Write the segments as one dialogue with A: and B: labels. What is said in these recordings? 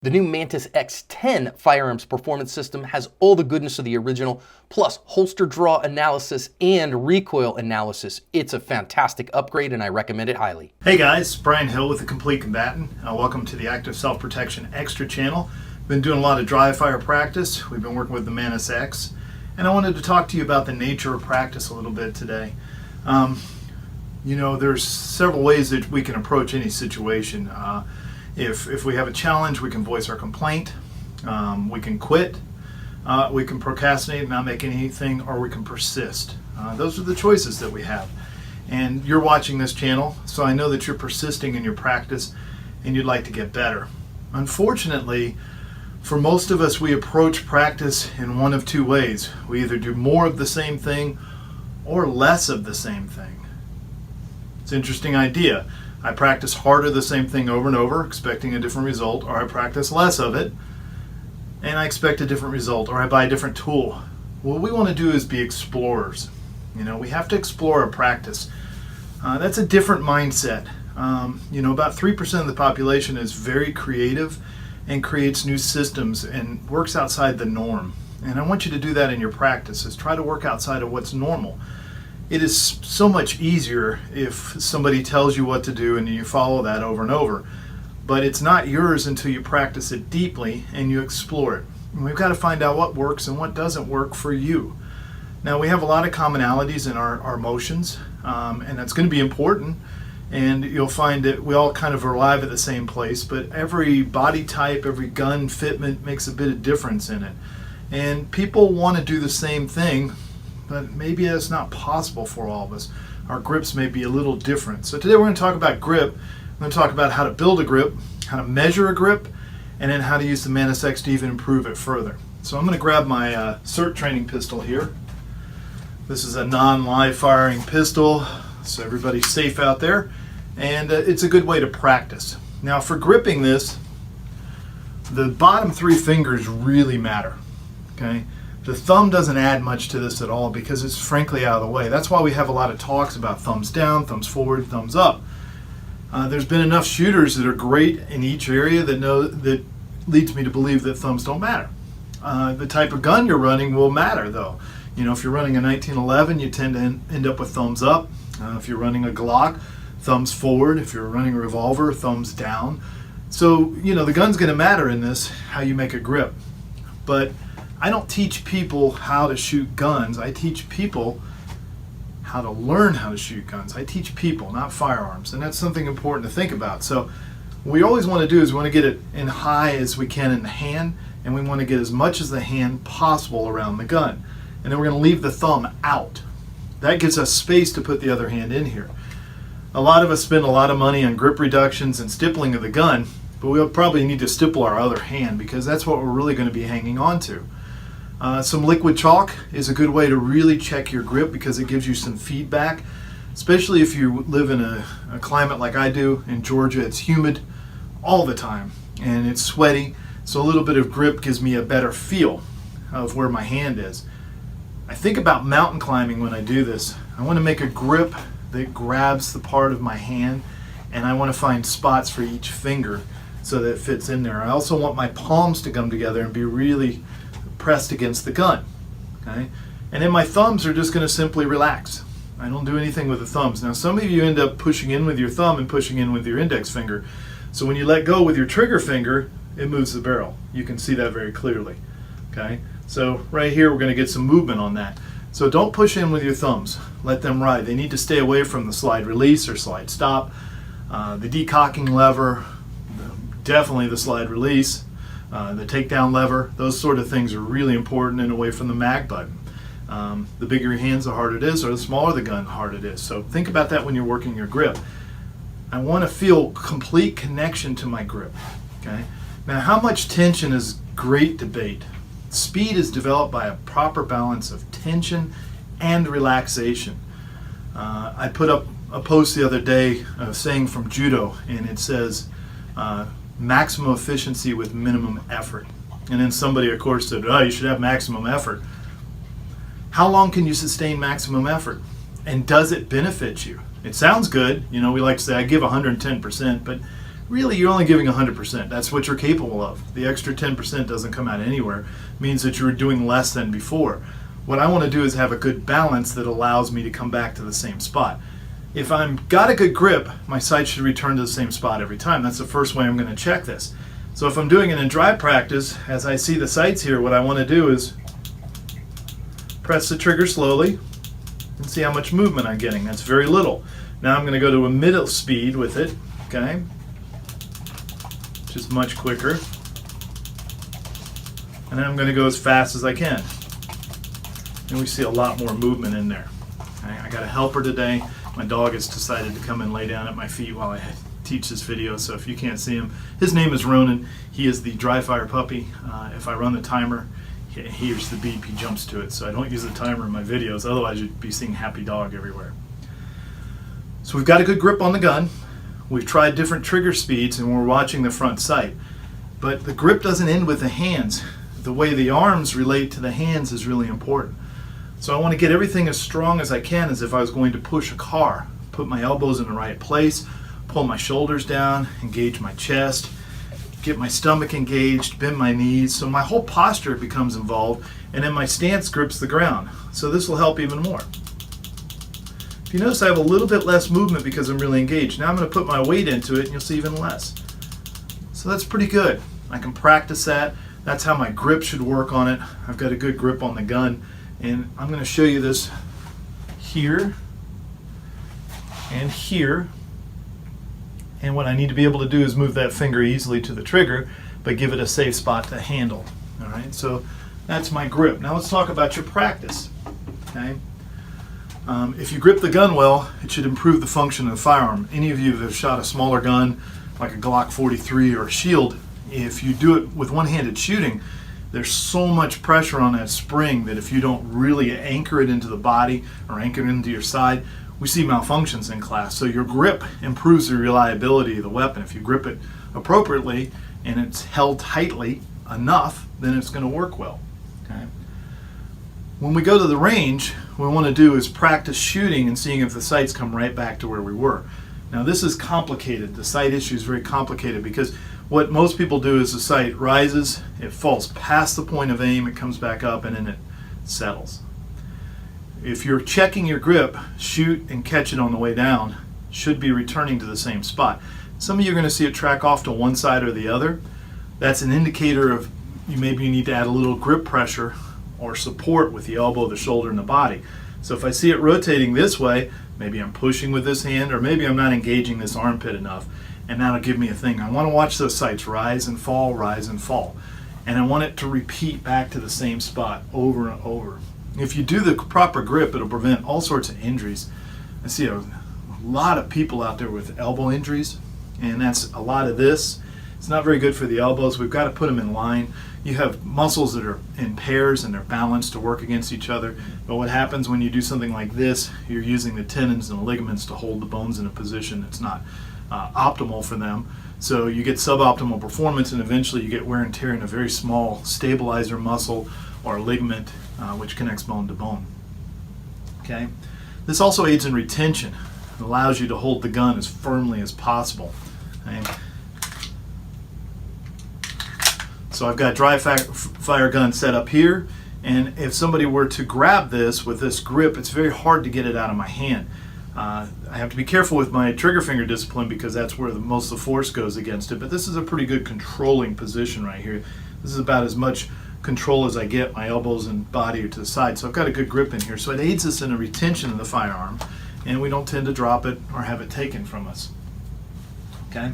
A: The new Mantis X10 firearms performance system has all the goodness of the original, plus holster draw analysis and recoil analysis. It's a fantastic upgrade and I recommend it highly.
B: Hey guys, Brian Hill with the Complete Combatant. Welcome to the Active Self-Protection Extra channel. Been doing a lot of dry fire practice. We've been working with the Mantis X, and I wanted to talk to you about the nature of practice a little bit today. There's several ways that we can approach any situation. If we have a challenge, we can voice our complaint, we can quit, we can procrastinate and not make anything, or we can persist. Those are the choices that we have. And you're watching this channel, so I know that you're persisting in your practice and you'd like to get better. Unfortunately, for most of us, we approach practice in one of two ways. We either do more of the same thing or less of the same thing. It's an interesting idea. I practice harder the same thing over and over, expecting a different result, or I practice less of it, and I expect a different result, or I buy a different tool. What we want to do is be explorers. We have to explore our practice. That's a different mindset. About 3% of the population is very creative and creates new systems and works outside the norm. And I want you to do that in your practice, is try to work outside of what's normal. It is so much easier if somebody tells you what to do and you follow that over and over. But it's not yours until you practice it deeply and you explore it. And we've got to find out what works and what doesn't work for you. Now, we have a lot of commonalities in our motions, and that's going to be important. And you'll find that we all kind of arrive at the same place, but every body type, every gun fitment makes a bit of difference in it. And people want to do the same thing, but maybe that's not possible for all of us. Our grips may be a little different. So today we're going to talk about grip. We're going to talk about how to build a grip, how to measure a grip, and then how to use the Mantis X to even improve it further. So I'm going to grab my CERT training pistol here. This is a non-live firing pistol, so everybody's safe out there. And it's a good way to practice. Now for gripping this, the bottom three fingers really matter, okay? The thumb doesn't add much to this at all because it's frankly out of the way. That's why we have a lot of talks about thumbs down, thumbs forward, thumbs up. There's been enough shooters that are great in each area that leads me to believe that thumbs don't matter. The type of gun you're running will matter though. If you're running a 1911, you tend to end up with thumbs up. If you're running a Glock, thumbs forward. If you're running a revolver, thumbs down. So, the gun's going to matter in this, how you make a grip. But I don't teach people how to shoot guns. I teach people how to learn how to shoot guns. I teach people, not firearms. And that's something important to think about. So what we always want to do is we want to get it in high as we can in the hand, and we want to get as much as the hand possible around the gun. And then we're going to leave the thumb out. That gives us space to put the other hand in here. A lot of us spend a lot of money on grip reductions and stippling of the gun, but we'll probably need to stipple our other hand because that's what we're really going to be hanging on to. Some liquid chalk is a good way to really check your grip because it gives you some feedback, especially if you live in a climate like I do in Georgia. It's humid all the time and it's sweaty, so a little bit of grip gives me a better feel of where my hand is. I think about mountain climbing when I do this. I want to make a grip that grabs the part of my hand, and I want to find spots for each finger so that it fits in there. I also want my palms to come together and be really pressed against the gun, okay? And then my thumbs are just going to simply relax. I don't do anything with the thumbs. Now some of you end up pushing in with your thumb and pushing in with your index finger. So when you let go with your trigger finger, it moves the barrel. You can see that very clearly, okay? So right here we're going to get some movement on that. So don't push in with your thumbs. Let them ride. They need to stay away from the slide release or slide stop, the decocking lever, definitely the slide release, the takedown lever. Those sort of things are really important, and away from the mag button. The bigger your hands, the harder it is, or the smaller the gun, the harder it is. So think about that when you're working your grip. I want to feel complete connection to my grip, okay? Now how much tension is great debate. Speed is developed by a proper balance of tension and relaxation. I put up a post the other day saying from judo, and it says maximum efficiency with minimum effort. And then somebody, of course, said, oh, you should have maximum effort. How long can you sustain maximum effort? And does it benefit you? It sounds good. We like to say I give 110%, but really you're only giving 100%. That's what you're capable of. The extra 10% doesn't come out anywhere. It means that you're doing less than before. What I want to do is have a good balance that allows me to come back to the same spot. If I've got a good grip, my sight should return to the same spot every time. That's the first way I'm going to check this. So if I'm doing it in dry practice, as I see the sights here, what I want to do is press the trigger slowly and see how much movement I'm getting. That's very little. Now I'm going to go to a middle speed with it, okay, which is much quicker. And then I'm going to go as fast as I can. And we see a lot more movement in there. Okay? I got a helper today. My dog has decided to come and lay down at my feet while I teach this video, so if you can't see him, his name is Ronan. He is the dry fire puppy. If I run the timer, he hears the beep, he jumps to it. So I don't use the timer in my videos, otherwise you'd be seeing happy dog everywhere. So we've got a good grip on the gun. We've tried different trigger speeds and we're watching the front sight. But the grip doesn't end with the hands. The way the arms relate to the hands is really important. So I want to get everything as strong as I can, as if I was going to push a car. Put my elbows in the right place, pull my shoulders down, engage my chest, get my stomach engaged, bend my knees, so my whole posture becomes involved, and then my stance grips the ground. So this will help even more. If you notice, I have a little bit less movement because I'm really engaged. Now I'm going to put my weight into it and you'll see even less. So that's pretty good. I can practice that. That's how my grip should work on it. I've got a good grip on the gun. And I'm going to show you this here and here. And what I need to be able to do is move that finger easily to the trigger, but give it a safe spot to handle. All right, so that's my grip. Now let's talk about your practice. Okay. If you grip the gun well, it should improve the function of the firearm. Any of you that have shot a smaller gun, like a Glock 43 or a Shield, if you do it with one-handed shooting, there's so much pressure on that spring that if you don't really anchor it into the body or anchor it into your side, we see malfunctions in class. So your grip improves the reliability of the weapon. If you grip it appropriately and it's held tightly enough, then it's going to work well. Okay? When we go to the range, what we want to do is practice shooting and seeing if the sights come right back to where we were. Now this is complicated. The sight issue is very complicated because what most people do is the sight rises, it falls past the point of aim, it comes back up, and then it settles. If you're checking your grip, shoot and catch it on the way down, should be returning to the same spot. Some of you are going to see it track off to one side or the other. That's an indicator of maybe you need to add a little grip pressure or support with the elbow, the shoulder, and the body. So if I see it rotating this way, maybe I'm pushing with this hand, or maybe I'm not engaging this armpit enough. And that'll give me a thing. I want to watch those sights rise and fall, rise and fall. And I want it to repeat back to the same spot over and over. If you do the proper grip, it'll prevent all sorts of injuries. I see a lot of people out there with elbow injuries, and that's a lot of this. It's not very good for the elbows. We've got to put them in line. You have muscles that are in pairs and they're balanced to work against each other. But what happens when you do something like this, you're using the tendons and the ligaments to hold the bones in a position that's not optimal for them. So you get suboptimal performance, and eventually you get wear and tear in a very small stabilizer muscle or ligament which connects bone to bone. Okay. This also aids in retention. It allows you to hold the gun as firmly as possible. Okay. So I've got dry fire gun set up here, and if somebody were to grab this with this grip, it's very hard to get it out of my hand. I have to be careful with my trigger finger discipline because that's where most of the force goes against it, but this is a pretty good controlling position right here. This is about as much control as I get. My elbows and body are to the side, so I've got a good grip in here. So it aids us in the retention of the firearm, and we don't tend to drop it or have it taken from us. Okay.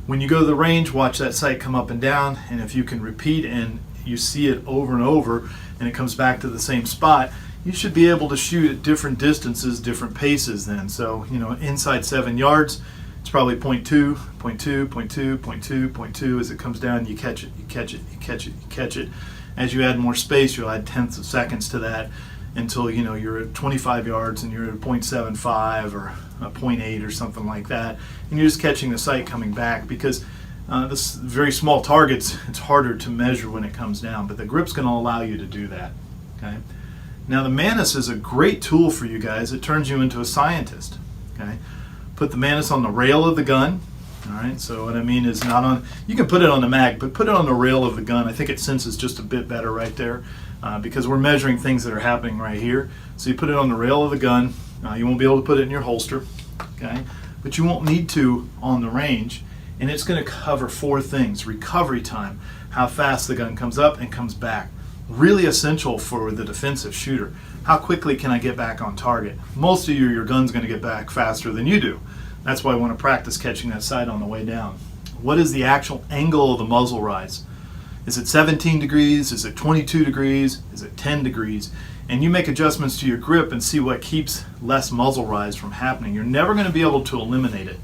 B: When you go to the range, watch that sight come up and down, and if you can repeat and you see it over and over and it comes back to the same spot, you should be able to shoot at different distances, different paces then. So, inside 7 yards, it's probably 0.2, 0.2, 0.2, 0.2, 0.2. As it comes down, you catch it, you catch it, you catch it, you catch it. As you add more space, you'll add tenths of seconds to that until, you're at 25 yards and you're at 0.75 or a 0.8 or something like that. And you're just catching the sight coming back because this very small targets, it's harder to measure when it comes down, but the grip's going to allow you to do that. Okay. Now the Mantis is a great tool for you guys. It turns you into a scientist. Okay. Put the Mantis on the rail of the gun, All right, so what I mean is not on, you can put it on the mag, but put it on the rail of the gun. I think it senses just a bit better right there because we're measuring things that are happening right here. So you put it on the rail of the gun. You won't be able to put it in your holster, okay? But you won't need to on the range. And it's going to cover 4 things: recovery time, how fast the gun comes up and comes back. Really essential for the defensive shooter. How quickly can I get back on target? Most of your gun's going to get back faster than you do. That's why I want to practice catching that sight on the way down. What is the actual angle of the muzzle rise? Is it 17 degrees? Is it 22 degrees? Is it 10 degrees? And you make adjustments to your grip and see what keeps less muzzle rise from happening. You're never going to be able to eliminate it.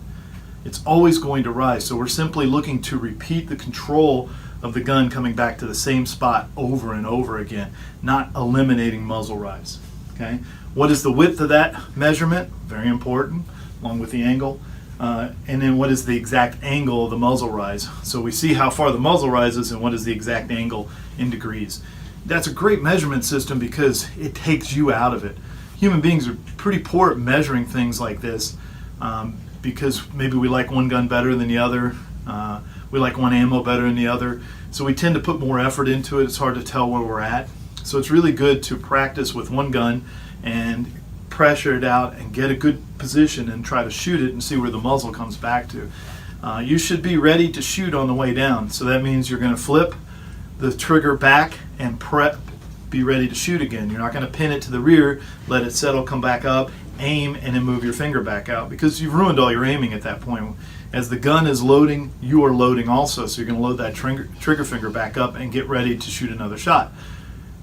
B: It's always going to rise. So we're simply looking to repeat the control of the gun coming back to the same spot over and over again, not eliminating muzzle rise. Okay? What is the width of that measurement? Very important, along with the angle. And then what is the exact angle of the muzzle rise? So we see how far the muzzle rises and what is the exact angle in degrees. That's a great measurement system because it takes you out of it. Human beings are pretty poor at measuring things like this because maybe we like one gun better than the other. We like one ammo better than the other. So we tend to put more effort into it. It's hard to tell where we're at. So it's really good to practice with one gun and pressure it out and get a good position and try to shoot it and see where the muzzle comes back to. You should be ready to shoot on the way down. So that means you're going to flip the trigger back and be ready to shoot again. You're not going to pin it to the rear, let it settle, come back up, aim, and then move your finger back out because you've ruined all your aiming at that point. As the gun is loading, you are loading also, so you're going to load that trigger finger back up and get ready to shoot another shot.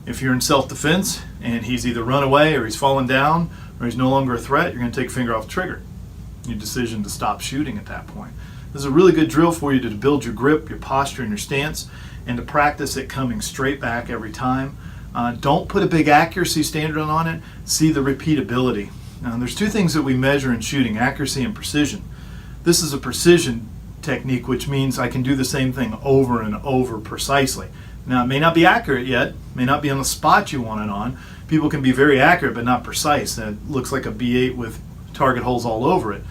B: If you're in self-defense and he's either run away or he's fallen down or he's no longer a threat, you're going to take your finger off the trigger. Your decision to stop shooting at that point. This is a really good drill for you to build your grip, your posture, and your stance, and to practice it coming straight back every time. Don't put a big accuracy standard on it. See the repeatability. Now, there's 2 things that we measure in shooting: accuracy and precision. This is a precision technique, which means I can do the same thing over and over precisely. Now, it may not be accurate yet, may not be on the spot you want it on. People can be very accurate but not precise. That looks like a B8 with target holes all over it.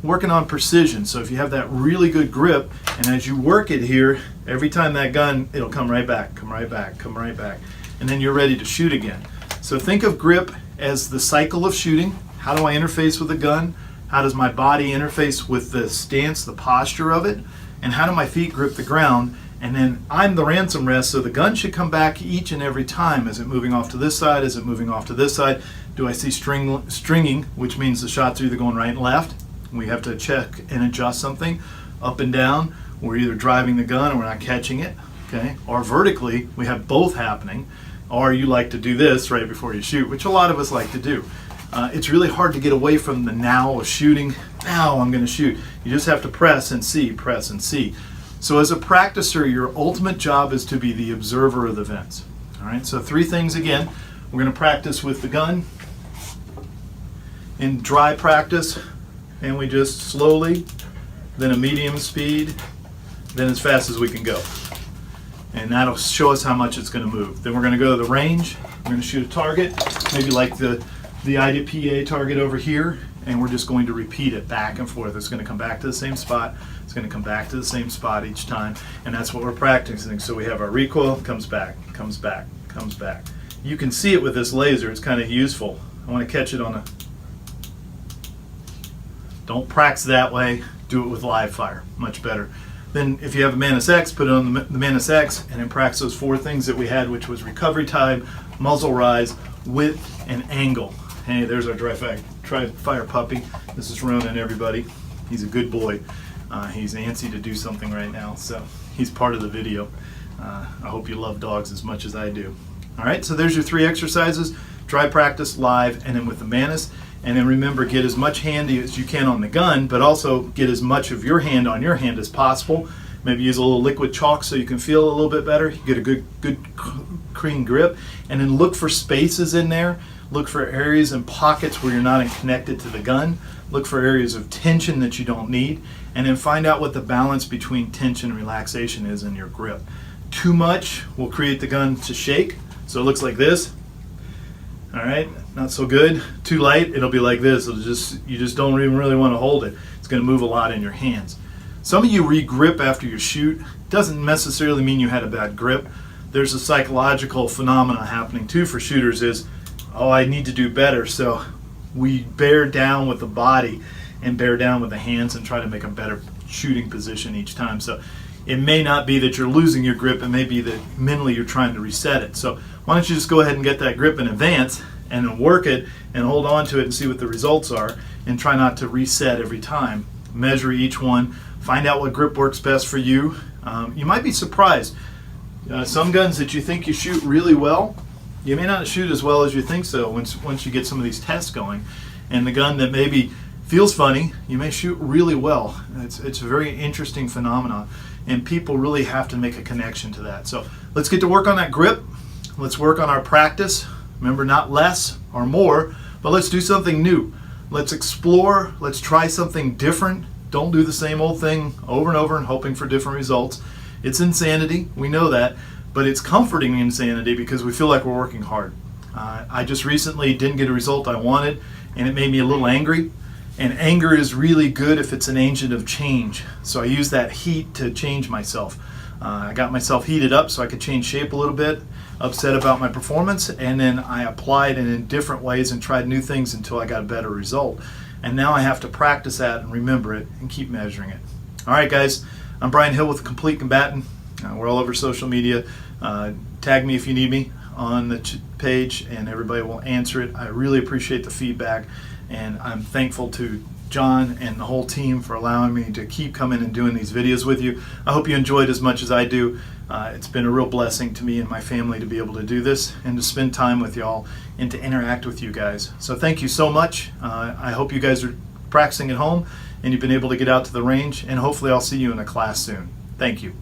B: Working on precision. So if you have that really good grip, and as you work it here, every time that gun, it'll come right back, come right back, come right back. And then you're ready to shoot again. So think of grip as the cycle of shooting. How do I interface with the gun? How does my body interface with the stance, the posture of it? And how do my feet grip the ground? And then I'm the ransom rest, so the gun should come back each and every time. Is it moving off to this side? Is it moving off to this side? Do I see stringing, which means the shots are either going right and left? We have to check and adjust something up and down. We're either driving the gun or we're not catching it, okay? Or vertically, we have both happening. Or you like to do this right before you shoot, which a lot of us like to do. It's really hard to get away from the now of shooting. Now I'm going to shoot. You just have to press and see, press and see. So as a practicer, your ultimate job is to be the observer of the events. All right, so 3 things again. We're going to practice with the gun in dry practice, and we just slowly, then a medium speed, then as fast as we can go. And that'll show us how much it's going to move. Then we're going to go to the range. We're going to shoot a target, maybe like the IDPA target over here, and we're just going to repeat it back and forth. It's going to come back to the same spot. It's going to come back to the same spot each time, and that's what we're practicing. So we have our recoil, comes back, comes back, comes back. You can see it with this laser. It's kind of useful. I want to catch it on a... Don't practice that way. Do it with live fire. Much better. Then if you have a Mantis, put it on the Mantis, and then practice those 4 things that we had, which was recovery time, muzzle rise, width, and angle. Hey, there's our dry fire puppy. This is Ronan, everybody. He's a good boy. He's antsy to do something right now, so he's part of the video. I hope you love dogs as much as I do. All right, so there's your 3 exercises: dry practice, live, and then with the Mantis. And then remember, get as much handy as you can on the gun, but also get as much of your hand on your hand as possible. Maybe use a little liquid chalk so you can feel a little bit better. You get a good clean grip. And then look for spaces in there. Look for areas and pockets where you're not connected to the gun. Look for areas of tension that you don't need. And then find out what the balance between tension and relaxation is in your grip. Too much will create the gun to shake, so it looks like this. All right, not so good. Too light, it'll be like this. You just don't even really want to hold it. It's going to move a lot in your hands. Some of you re-grip after you shoot. Doesn't necessarily mean you had a bad grip. There's a psychological phenomena happening too for shooters is, oh, I need to do better. So we bear down with the body and bear down with the hands and try to make a better shooting position each time. So it may not be that you're losing your grip, it may be that mentally you're trying to reset it. So why don't you just go ahead and get that grip in advance and then work it and hold on to it and see what the results are, and try not to reset every time. Measure each one, find out what grip works best for you. You might be surprised. Some guns that you think you shoot really well, you may not shoot as well as you think so once you get some of these tests going. And the gun that maybe feels funny, you may shoot really well. It's a very interesting phenomenon, and people really have to make a connection to that. So let's get to work on that grip. Let's work on our practice. Remember, not less or more, but let's do something new. Let's explore. Let's try something different. Don't do the same old thing over and over and hoping for different results. It's insanity, we know that, but it's comforting insanity because we feel like we're working hard. I just recently didn't get a result I wanted, and it made me a little angry. And anger is really good if it's an agent of change. So I use that heat to change myself. I got myself heated up so I could change shape a little bit, upset about my performance, and then I applied it in different ways and tried new things until I got a better result. And now I have to practice that and remember it and keep measuring it. All right, guys, I'm Brian Hill with Complete Combatant. We're all over social media. Tag me if you need me on the page, and everybody will answer it. I really appreciate the feedback, and I'm thankful to John and the whole team for allowing me to keep coming and doing these videos with you. I hope you enjoyed as much as I do. It's been a real blessing to me and my family to be able to do this and to spend time with y'all and to interact with you guys. So thank you so much. I hope you guys are practicing at home and you've been able to get out to the range, and hopefully I'll see you in a class soon. Thank you.